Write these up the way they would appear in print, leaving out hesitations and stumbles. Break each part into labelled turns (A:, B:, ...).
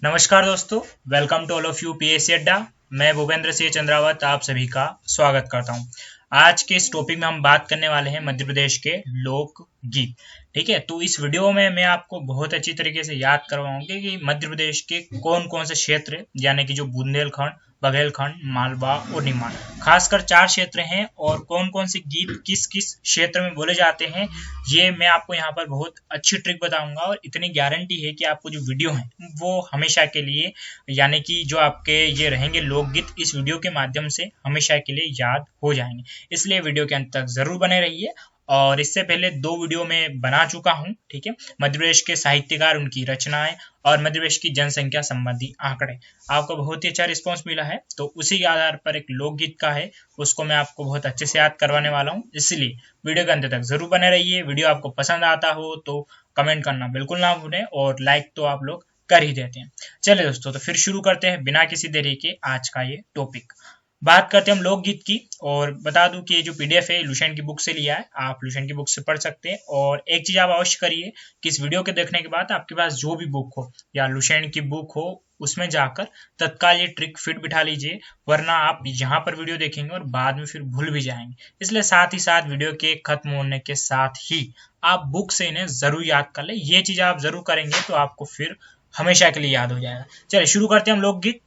A: नमस्कार दोस्तों, welcome to all of you PSC Adda. मैं भूपेंद्र सिंह चंद्रावत आप सभी का स्वागत करता हूं। आज के इस टॉपिक में हम बात करने वाले हैं मध्य प्रदेश के लोक गीत। ठीक है, तो इस वीडियो में मैं आपको बहुत अच्छी तरीके से याद करवाऊंगी कि मध्य प्रदेश के कौन कौन से क्षेत्र यानी कि जो बुंदेलखंड, बघेलखंड, मालवा और निमाड़, खासकर 4 क्षेत्र हैं और कौन कौन से गीत किस किस क्षेत्र में बोले जाते हैं, ये मैं आपको यहाँ पर बहुत अच्छी ट्रिक बताऊंगा। और इतनी गारंटी है कि आपको जो वीडियो है वो हमेशा के लिए यानी कि जो आपके ये रहेंगे लोकगीत इस वीडियो के माध्यम से हमेशा के लिए याद हो जाएंगे। इसलिए वीडियो के अंत तक जरूर बने रहिए। और इससे पहले 2 वीडियो में बना चुका हूं, ठीक है, मध्य प्रदेश के साहित्यकार, उनकी रचनाएं और मध्य प्रदेश की जनसंख्या संबंधी आंकड़े। आपको बहुत ही अच्छा रिस्पॉन्स मिला है, तो उसी के आधार पर एक लोकगीत का है, उसको मैं आपको बहुत अच्छे से याद करवाने वाला हूं। इसलिए वीडियो के अंत तक जरूर बने रहिए। वीडियो आपको पसंद आता हो तो कमेंट करना बिल्कुल ना भूलें और लाइक तो आप लोग कर ही देते हैं। चलिए दोस्तों, तो फिर शुरू करते हैं बिना किसी देरी के आज का ये टॉपिक। बात करते हैं हम लोकगीत की। और बता दूं कि ये जो पीडीएफ है लुसेंट की बुक से लिया है, आप लुसेंट की बुक से पढ़ सकते हैं। और एक चीज आप अवश्य करिए कि इस वीडियो के देखने के बाद आपके पास जो भी बुक हो या लुसेंट की बुक हो उसमें जाकर तत्काल ये ट्रिक फिट बिठा लीजिए, वरना आप यहाँ पर वीडियो देखेंगे और बाद में फिर भूल भी जाएंगे। इसलिए साथ ही साथ वीडियो के खत्म होने के साथ ही आप बुक से इन्हें जरूर याद कर ले। ये चीज आप जरूर करेंगे तो आपको फिर हमेशा के लिए याद हो जाएगा। चलिए शुरू करते हैं हम लोकगीत।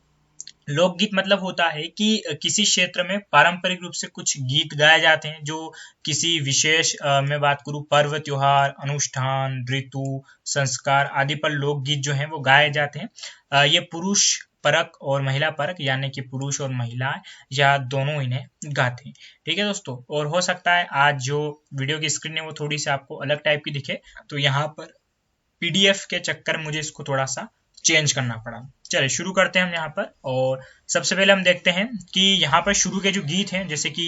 A: लोकगीत मतलब होता है कि किसी क्षेत्र में पारंपरिक रूप से कुछ गीत गाए जाते हैं जो किसी विशेष मैं बात करूं पर्व, त्योहार, अनुष्ठान, ऋतु, संस्कार आदि पर लोकगीत जो हैं वो गाए जाते हैं। ये पुरुष परक और महिला परक यानी कि पुरुष और महिला या दोनों इन्हें गाते हैं। ठीक है दोस्तों, और हो सकता है आज जो वीडियो की स्क्रीन है वो थोड़ी सी आपको अलग टाइप की दिखे, तो यहाँ पर पीडीएफ के चक्कर में मुझे इसको थोड़ा सा चेंज करना पड़ा। चलिए शुरू करते हैं हम यहाँ पर। और सबसे पहले हम देखते हैं कि यहाँ पर शुरू के जो गीत हैं, जैसे कि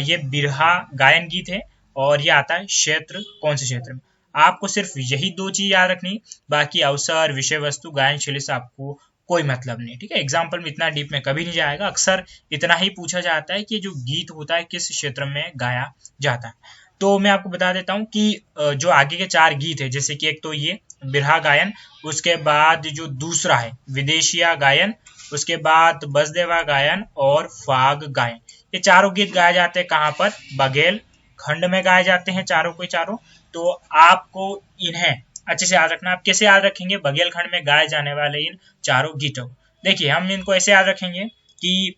A: ये बिरहा गायन गीत है और ये आता है क्षेत्र, कौन से क्षेत्र में। आपको सिर्फ यही 2 चीज याद रखनी, बाकी अवसर, विषय वस्तु, गायन शैली से आपको कोई मतलब नहीं। ठीक है, एग्जाम्पल में इतना डीप में कभी नहीं जाएगा। अक्सर इतना ही पूछा जाता है कि जो गीत होता है किस क्षेत्र में गाया जाता है। तो मैं आपको बता देता हूँ कि जो आगे के 4 गीत है, जैसे कि एक तो ये बिरहा गायन, उसके बाद जो दूसरा है विदेशिया गायन, उसके बाद बसदेवा गायन और फाग गायन। ये चारों गीत गाए जाते हैं कहाँ पर? बघेल खंड में गाए जाते हैं चारों के चारों। तो आपको इन्हें अच्छे से याद रखना। आप कैसे याद रखेंगे बघेल खंड में गाए जाने वाले इन चारों गीतों? देखिए, हम इनको ऐसे याद रखेंगे कि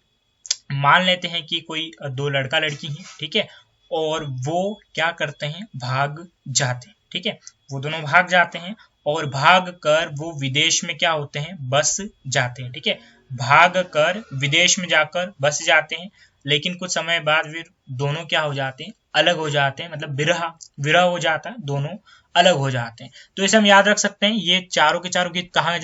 A: मान लेते हैं कि कोई 2 लड़का लड़की है, ठीक है, और वो क्या करते हैं, भाग जाते हैं। ठीक है, वो दोनों भाग जाते हैं और भाग कर वो विदेश में क्या होते हैं, बस जाते हैं। ठीक है, भाग कर विदेश में जाकर बस जाते हैं, लेकिन कुछ समय बाद फिर दोनों क्या हो जाते हैं, अलग हो जाते हैं। मतलब विरह विरह हो जाता है, दोनों अलग हो जाते हैं। तो इसे हम याद रख सकते हैं। ये चारों के चारों गीत कहाँ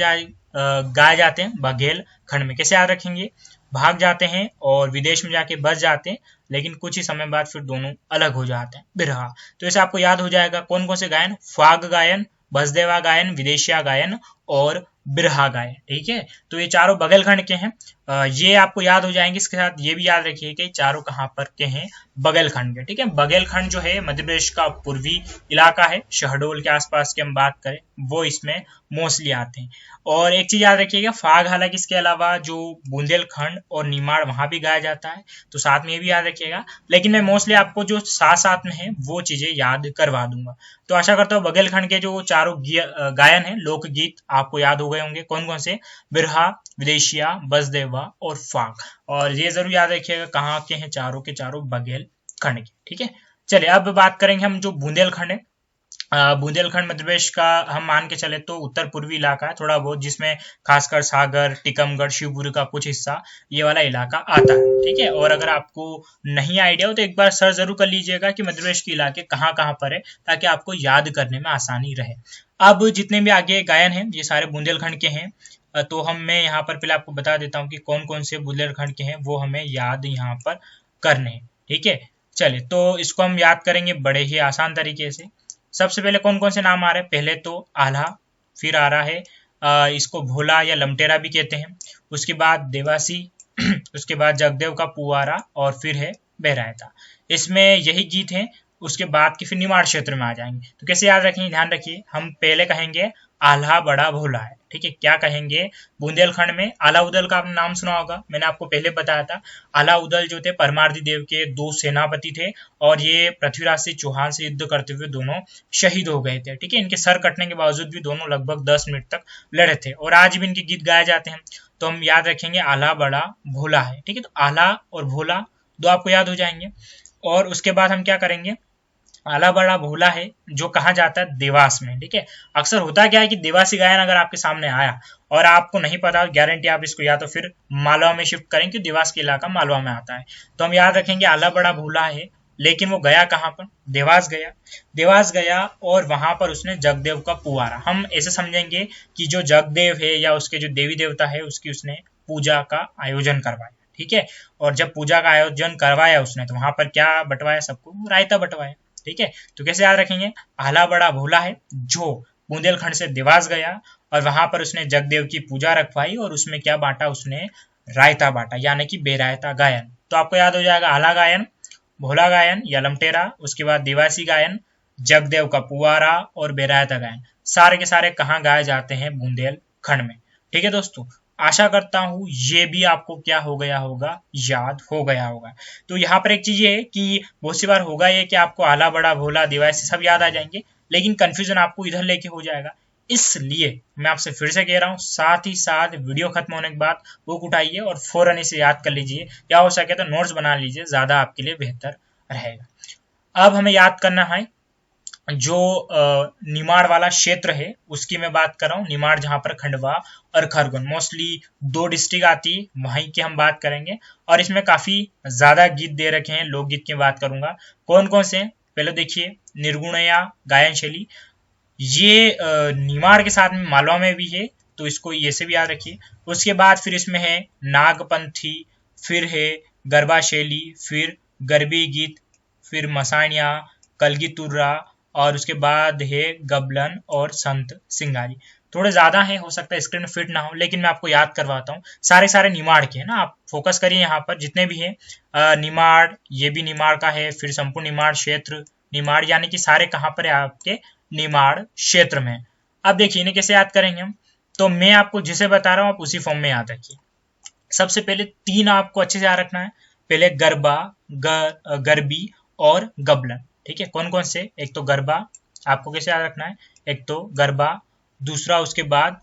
A: गाए जाते हैं? बघेल खंड में। कैसे याद रखेंगे? भाग जाते हैं और विदेश में जाके बस जाते हैं, लेकिन कुछ ही समय बाद फिर दोनों अलग हो जाते हैं, बिरहा। तो इसे आपको याद हो जाएगा कौन कौन से गायन, फाग गायन, बसदेवा गायन, विदेशिया गायन और बिरहा गायन। ठीक है, तो ये चारों बघेलखंड के हैं। ये आपको याद हो जाएंगे। इसके साथ ये भी याद रखिए कि चारों कहाँ पर के हैं, बघेलखंड के। ठीक है, बघेलखंड जो है मध्य प्रदेश का पूर्वी इलाका है, शहडोल के आसपास की हम बात करें वो इसमें मोस्टली आते हैं। और एक चीज याद रखिएगा, फाग हालांकि इसके अलावा जो बुंदेलखंड और निमाड़ वहां भी गाया जाता है, तो साथ में ये भी याद रखिएगा। लेकिन मैं मोस्टली आपको जो साथ साथ में है वो चीजें याद करवा दूंगा। तो आशा करता हूँ बघेलखंड के जो चारों गायन है लोकगीत आपको याद हो गए होंगे। कौन कौन से? बिरहा, विदेशिया, बसदेवा और फाग। और ये जरूर याद रखिएगा कहाँ के हैं, चारों के चारों बघेलखंड के। ठीक है, चलिए अब बात करेंगे हम जो बुंदेलखंड है। बुंदेलखंड मध्य प्रदेश का हम मान के चले तो उत्तर पूर्वी इलाका है थोड़ा बहुत, जिसमें खासकर सागर, टीकमगढ़, शिवपुरी का कुछ हिस्सा ये वाला इलाका आता है। ठीक है, और अगर आपको नहीं आइडिया हो तो एक बार सर्च जरूर कर लीजिएगा कि मध्य प्रदेश के इलाके कहाँ कहाँ पर है, ताकि आपको याद करने में आसानी रहे। अब जितने भी आगे गायन हैं ये सारे बुंदेलखंड के हैं। तो मैं यहाँ पर पहले आपको बता देता हूँ कि कौन कौन से बुंदेलखंड के हैं, वो हमें याद यहाँ पर करने हैं। ठीक है, चलिए तो इसको हम याद करेंगे बड़े ही आसान तरीके से। सबसे पहले कौन कौन से नाम आ रहे हैं? पहले तो आल्हा, फिर आ रहा है इसको भोला या लमटेरा भी कहते हैं, उसके बाद देवासी, उसके बाद जगदेव का पुआरा और फिर है बहरायता। इसमें यही गीत हैं। उसके बाद की फिर निमाड़ क्षेत्र में आ जाएंगे। तो कैसे याद रखेंगे, ध्यान रखिए। हम पहले कहेंगे आल्हा बड़ा भोला है। ठीक है, क्या कहेंगे, बुंदेलखंड में आला उदल का आपने नाम सुना होगा, मैंने आपको पहले बताया था। आला उदल जो थे परमार्दी देव के 2 सेनापति थे और ये पृथ्वीराज सिंह चौहान से युद्ध करते हुए दोनों शहीद हो गए थे। ठीक है, इनके सर कटने के बावजूद भी दोनों लगभग 10 मिनट तक लड़े थे और आज भी इनके गीत गाए जाते हैं। तो हम याद रखेंगे आल्हा बड़ा भोला है। ठीक है, तो आल्हा और भोला दो आपको याद हो जाएंगे। और उसके बाद हम क्या करेंगे, आला बड़ा भोला है जो कहा जाता है देवास में। ठीक है, अक्सर होता क्या है कि देवासी गायन अगर आपके सामने आया और आपको नहीं पता, गारंटी आप इसको या तो फिर मालवा में शिफ्ट करें कि देवास के इलाका मालवा में आता है। तो हम याद रखेंगे आला बड़ा भोला है, लेकिन वो गया कहाँ पर, देवास गया। देवास गया और वहां पर उसने जगदेव का पुआरा, हम ऐसे समझेंगे कि जो जगदेव है या उसके जो देवी देवता है उसकी उसने पूजा का आयोजन करवाया। ठीक है, और जब पूजा का आयोजन करवाया उसने तो वहां पर क्या बंटवाया, सबको रायता बंटवाया। ठीक है, तो कैसे याद रखेंगे, आला बड़ा भोला है जो बुंदेलखंड से देवास गया और वहां पर उसने जगदेव की पूजा रखवाई और उसमें क्या बांटा, उसने रायता बांटा, यानी कि बेरायता गायन। तो आपको याद हो जाएगा आला गायन, भोला गायन या लमटेरा, उसके बाद देवासी गायन, जगदेव का पुआरा और बेरायता गायन, सारे के सारे कहाँ गाए जाते हैं, बुंदेलखंड में। ठीक है दोस्तों, आशा करता हूं ये भी आपको क्या हो गया होगा, याद हो गया होगा। तो यहाँ पर एक चीज ये है कि बहुत सी बार होगा ये कि आपको आला बड़ा भोला देवासी सब याद आ जाएंगे, लेकिन कंफ्यूजन आपको इधर लेके हो जाएगा। इसलिए मैं आपसे फिर से कह रहा हूँ, साथ ही साथ वीडियो खत्म होने के बाद बुक उठाइए और फौरन इसे याद कर लीजिए, या हो सके तो नोट्स बना लीजिए, ज्यादा आपके लिए बेहतर रहेगा। अब हमें याद करना है जो निमाड़ वाला क्षेत्र है उसकी मैं बात कर रहा हूँ, निमाड़ जहां पर खंडवा और खरगोन मोस्टली 2 डिस्ट्रिक्ट आती है, वहीं की हम बात करेंगे। और इसमें काफी ज्यादा गीत दे रखे हैं, लोकगीत की बात करूंगा। कौन कौन से, पहले देखिए निर्गुणया गायन शैली, ये निमाड़ के साथ में मालवा में भी है, तो इसको ये से भी याद रखिए। उसके बाद फिर इसमें है नागपंथी, फिर है गरबा शैली, फिर गरबी गीत, फिर मसाणिया, कलगी तुर्रा, और उसके बाद है गबलन और संत सिंगारी। थोड़े ज्यादा है, हो सकता है स्क्रीन में फिट ना हो, लेकिन मैं आपको याद करवाता हूँ। सारे सारे निमाड़ के है ना, आप फोकस करिए यहाँ पर जितने भी है। निमाड़, ये भी निमाड़ का है, फिर संपूर्ण निमाड़ क्षेत्र निमाड़, यानी कि सारे कहाँ पर है, आपके निमाड़ क्षेत्र में। अब देखिए इन्हें कैसे याद करेंगे हम, तो मैं आपको जिसे बता रहा हूँ आप उसी फॉर्म में याद रखिए। सबसे पहले 3 आपको अच्छे से याद रखना है, पहले गरबा, गरबी और गबलन। ठीक है, कौन कौन से, एक तो गरबा आपको कैसे याद रखना है, एक तो गरबा, दूसरा उसके बाद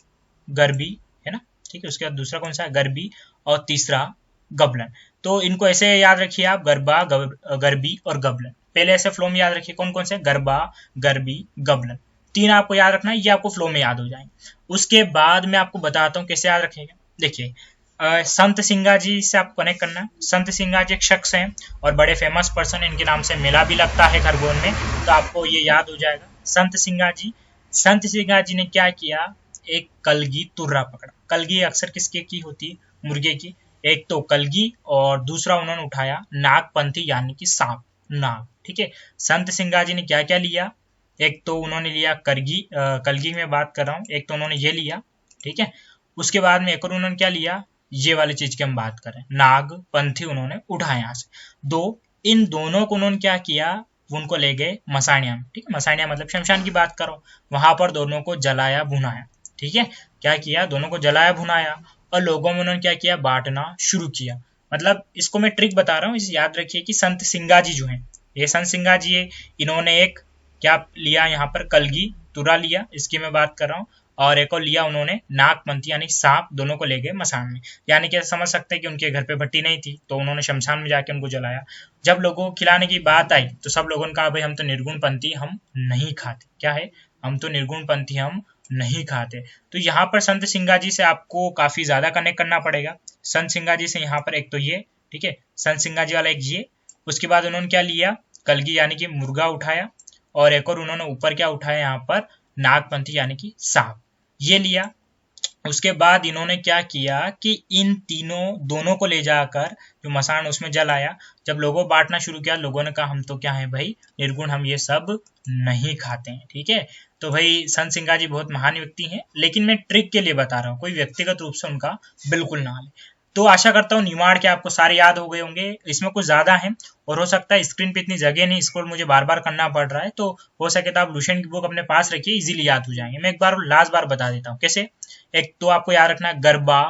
A: गरबी है ना। ठीक है, उसके बाद दूसरा कौन सा है, गरबी, और तीसरा गबलन। तो इनको ऐसे याद रखिए आप, गरबा, गरबी और गबलन। पहले ऐसे फ्लो में याद रखिए, कौन कौन से, गरबा, गरबी, गबलन, 3 आपको याद रखना है, ये आपको फ्लो में याद हो जाएंगे। उसके बाद मैं आपको बताता हूँ कैसे याद रखेंगे। देखिए संत सिंगा जी से आपको कनेक्ट करना है। संत सिंगा जी एक शख्स हैं और बड़े फेमस पर्सन है, इनके नाम से मेला भी लगता है खरगोन में, तो आपको ये याद हो जाएगा। संत सिंगा जी, संत सिंगा जी ने क्या किया, एक कलगी तुर्रा पकड़ा। कलगी अक्सर किसके की होती है, मुर्गे की। एक तो कलगी और दूसरा उन्होंने उठाया नागपंथी, यानी कि सांप, नाग। ठीक है, संत सिंगा जी ने क्या क्या लिया, एक तो उन्होंने लिया कलगी में बात कर रहा हूँ, एक तो उन्होंने ये लिया। ठीक है, उसके बाद में एक और उन्होंने क्या लिया, ये वाली चीज की हम बात करें, नाग पंथी उन्होंने उठाया यहाँ से 2। इन दोनों को उन्होंने क्या किया, उनको ले गए मसाणिया में। ठीक है, मसाणिया मतलब शमशान की बात करो, वहां पर दोनों को जलाया भुनाया। ठीक है, क्या किया, दोनों को जलाया भुनाया और लोगों में उन्होंने क्या किया, बांटना शुरू किया। मतलब इसको मैं ट्रिक बता रहा हूँ, इसे याद रखिए कि संत सिंगा जी जो है, ये संत सिंगा जी है, इन्होंने एक क्या लिया यहाँ पर, कलगी तुरा लिया, इसकी मैं बात कर रहा हूँ, और एक और लिया उन्होंने नागपंथी यानी सांप, दोनों को ले गए मसान में। यानी कि समझ सकते हैं कि उनके घर पे भट्टी नहीं थी, तो उन्होंने शमशान में जाके उनको जलाया। जब लोगों को खिलाने की बात आई तो सब लोगों ने कहा भाई हम तो निर्गुण पंथी हम नहीं खाते, क्या है, हम तो निर्गुण पंथी हम नहीं खाते। तो यहाँ पर संत सिंगा जी से आपको काफी ज्यादा कनेक्ट करना पड़ेगा। संत सिंगा जी से यहाँ पर एक तो ये, ठीक है, संत सिंगा जी वाला एक ये, उसके बाद उन्होंने क्या लिया, कलगी यानी कि मुर्गा उठाया, और एक और उन्होंने ऊपर क्या उठाया यहाँ पर, नागपंथी यानी कि सांप, ये लिया। उसके बाद इन्होंने क्या किया कि इन तीनों दोनों को ले जाकर जो मसान उसमें जलाया। जब लोगों बांटना शुरू किया, लोगों ने कहा हम तो क्या है भाई निर्गुण, हम ये सब नहीं खाते हैं। ठीक है, तो भाई संत सिंगा जी बहुत महान व्यक्ति हैं, लेकिन मैं ट्रिक के लिए बता रहा हूँ, कोई व्यक्तिगत रूप से उनका बिल्कुल ना ले। तो आशा करता हूँ निमाड़ के आपको सारे याद हो गए होंगे। इसमें कुछ ज्यादा है और हो सकता है स्क्रीन पे इतनी जगह नहीं, स्क्रॉल मुझे बार बार करना पड़ रहा है, तो हो सके तो आप लुसेंट की बुक अपने पास रखिए, इजीली याद हो जाएंगे। मैं एक बार लास्ट बार बता देता हूँ कैसे। एक तो आपको याद रखना है गरबा,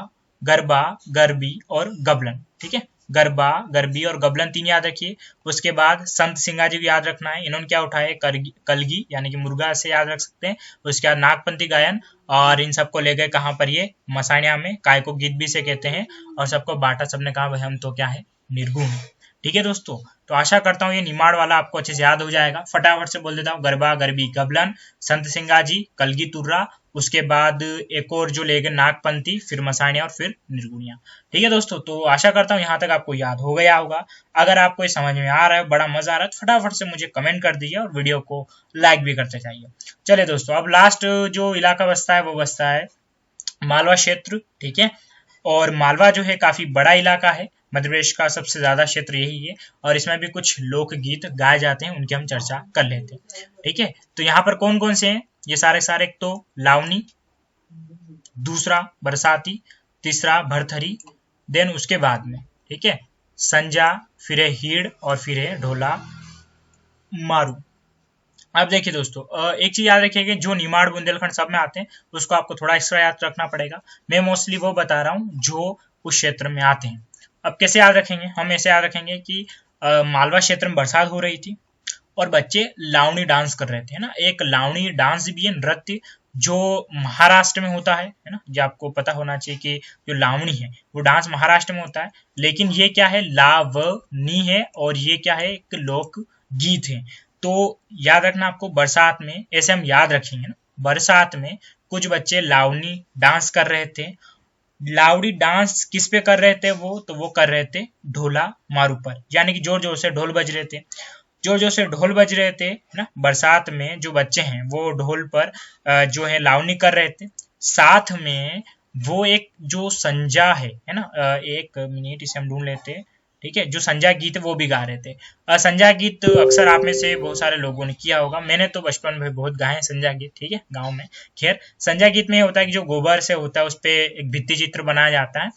A: गरबा, गरबी और गबलन, ठीक है। गरबा, गरबी और गबलन 3 याद रखिए। उसके बाद संत सिंगाजी को याद रखना है, इन्होंने क्या उठाया, कलगी यानी कि मुर्गा से याद रख सकते हैं। उसके बाद नागपंथी गायन, और इन सबको ले गए कहाँ पर, ये मसाणिया में, काय को गीत भी से कहते हैं, और सबको बांटा, सबने कहा भाई हम तो क्या है, निर्गुण है। ठीक है दोस्तों, तो आशा करता हूँ ये निमाड़ वाला आपको अच्छे से याद हो जाएगा। फटाफट से बोल देता हूँ, गरबा, गरबी, गबलन, संत सिंगाजी, कलगी तुर्रा, उसके बाद एक और जो ले गए नागपंथी, फिर मसाणिया और फिर निर्गुणिया। ठीक है दोस्तों, तो आशा करता हूँ यहाँ तक आपको याद हो गया होगा। अगर आपको ये समझ में आ रहा है, बड़ा मजा आ रहा है, तो फटाफट से मुझे कमेंट कर दीजिए और वीडियो को लाइक भी करते जाइए। चलिए दोस्तों, अब लास्ट जो इलाका बचता है वो बचता है मालवा क्षेत्र, ठीक है। और मालवा जो है काफी बड़ा इलाका है, मध्य प्रदेश का सबसे ज्यादा क्षेत्र यही है, और इसमें भी कुछ लोकगीत गाए जाते हैं, उनकी हम चर्चा कर लेते हैं। ठीक है, तो यहाँ पर कौन कौन से हैं ये सारे सारे, एक तो लावनी, दूसरा बरसाती, तीसरा भरथरी, देन उसके बाद में, ठीक है, संजा, फिर है हीड़, और फिर है ढोला मारू। अब देखिए दोस्तों, एक चीज याद रखिएगा, जो निमाड़ बुंदेलखंड सब में आते हैं उसको आपको थोड़ा एक्स्ट्रा याद रखना पड़ेगा। मैं मोस्टली वो बता रहा हूँ जो उस क्षेत्र में आते हैं। अब कैसे याद रखेंगे, हम ऐसे याद रखेंगे कि मालवा क्षेत्र में बरसात हो रही थी और बच्चे लावणी डांस कर रहे थे, है ना। एक लावणी डांस भी है, नृत्य, जो महाराष्ट्र में होता है ना। जो आपको पता होना चाहिए कि जो लावणी है वो डांस महाराष्ट्र में होता है, लेकिन ये क्या है, लावनी है, और ये क्या है, एक लोक गीत है। तो याद रखना आपको, बरसात में ऐसे हम याद रखेंगे ना, बरसात में कुछ बच्चे लावणी डांस कर रहे थे। लावड़ी डांस किस पे कर रहे थे वो, तो वो कर रहे थे ढोला मारू पर, यानी कि जोर जोर से ढोल बज रहे थे, जोर जोर से ढोल बज रहे थे ना। बरसात में जो बच्चे हैं वो ढोल पर जो है लावनी कर रहे थे। साथ में वो एक जो संजा है ना, एक मिनट इसे हम ढूंढ लेते हैं, ठीक है, जो संजा गीत वो भी गा रहे थे। संजा गीत अक्सर आप में से बहुत सारे लोगों ने किया होगा, मैंने तो बचपन में बहुत गाए हैं संजा गीत, ठीक है, गांव में। खैर, संजा गीत में होता है कि जो गोबर से होता है उस पे एक भित्ति चित्र बनाया जाता है।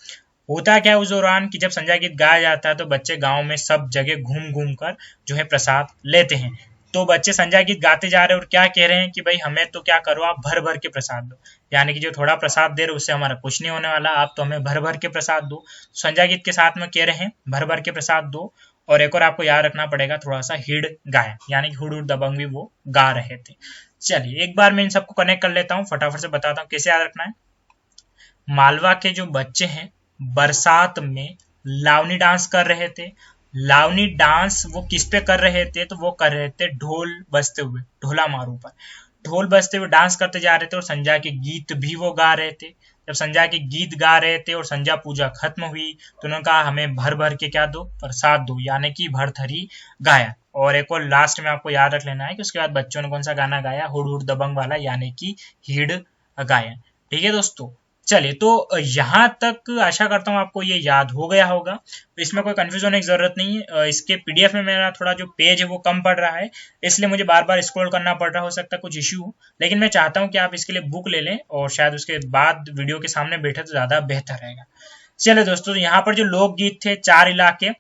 A: होता क्या है उस दौरान कि जब संजा गीत गाया जाता है तो बच्चे गांव में सब जगह घूम घूम कर जो है प्रसाद लेते हैं। तो बच्चे संजा गीत गाते जा रहे हैं और क्या कह रहे हैं कि भाई हमें तो क्या करो, आप भर भर के प्रसाद दो, यानी कि जो थोड़ा प्रसाद दे रहे उससे हमारा कुछ नहीं होने वाला, आप तो हमें भर भर के प्रसाद दो। संजा गीत के साथ में कह रहे हैं भर भर के प्रसाद दो। और एक और आपको याद रखना पड़ेगा, थोड़ा सा हिड़ गायन, यानी कि हुड़ दबंग भी वो गा रहे थे। चलिए एक बार मैं इन सबको कनेक्ट कर लेता हूँ, फटाफट से बताता हूँ कैसे याद रखना है। मालवा के जो बच्चे हैं बरसात में लावनी डांस कर रहे थे। लावनी डांस वो किस पे कर रहे थे, तो वो कर रहे थे ढोल बजते हुए, ढोला मारू पर ढोल बजते हुए डांस करते जा रहे थे, और संजा के गीत भी वो गा रहे थे। जब संजा के गीत गा रहे थे और संजा पूजा खत्म हुई तो उन्होंने कहा हमें भर भर के क्या दो, प्रसाद दो, यानी कि भरथरी गाया। और एक और लास्ट में आपको याद रख लेना है कि उसके बाद बच्चों ने कौन सा गाना गाया, हुड़ हुड़ दबंग वाला, यानी कि हिड़ गायन। ठीक है दोस्तों, चलिए तो यहाँ तक आशा करता हूँ आपको ये याद हो गया होगा, तो इसमें कोई कंफ्यूज होने की जरूरत नहीं है। इसके पीडीएफ में मेरा थोड़ा जो पेज है वो कम पड़ रहा है, इसलिए मुझे बार बार स्क्रॉल करना पड़ रहा, हो सकता है कुछ इश्यू हो, लेकिन मैं चाहता हूँ कि आप इसके लिए बुक ले लें और शायद उसके बाद वीडियो के सामने बैठे तो ज्यादा बेहतर रहेगा। चलिए दोस्तों, तो यहाँ पर जो लोकगीत थे 4 इलाके,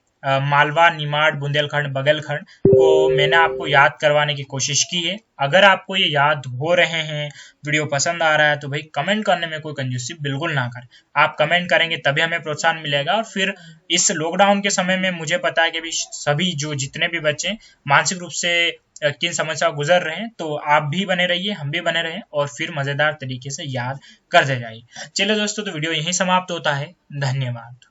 A: मालवा, निमाड़, बुंदेलखंड, बघेलखंड को मैंने आपको याद करवाने की कोशिश की है। अगर आपको ये याद हो रहे हैं, वीडियो पसंद आ रहा है, तो भाई कमेंट करने में कोई कंजूसी बिल्कुल ना करें। आप कमेंट करेंगे तभी हमें प्रोत्साहन मिलेगा, और फिर इस लॉकडाउन के समय में मुझे पता है कि भी सभी जो जितने भी बच्चे मानसिक रूप से किन समस्या गुजर रहे हैं, तो आप भी बने रहिए, हम भी बने रहें, और फिर मजेदार तरीके से याद करते जाइए। चलिए दोस्तों, तो वीडियो यहीं समाप्त होता है। धन्यवाद।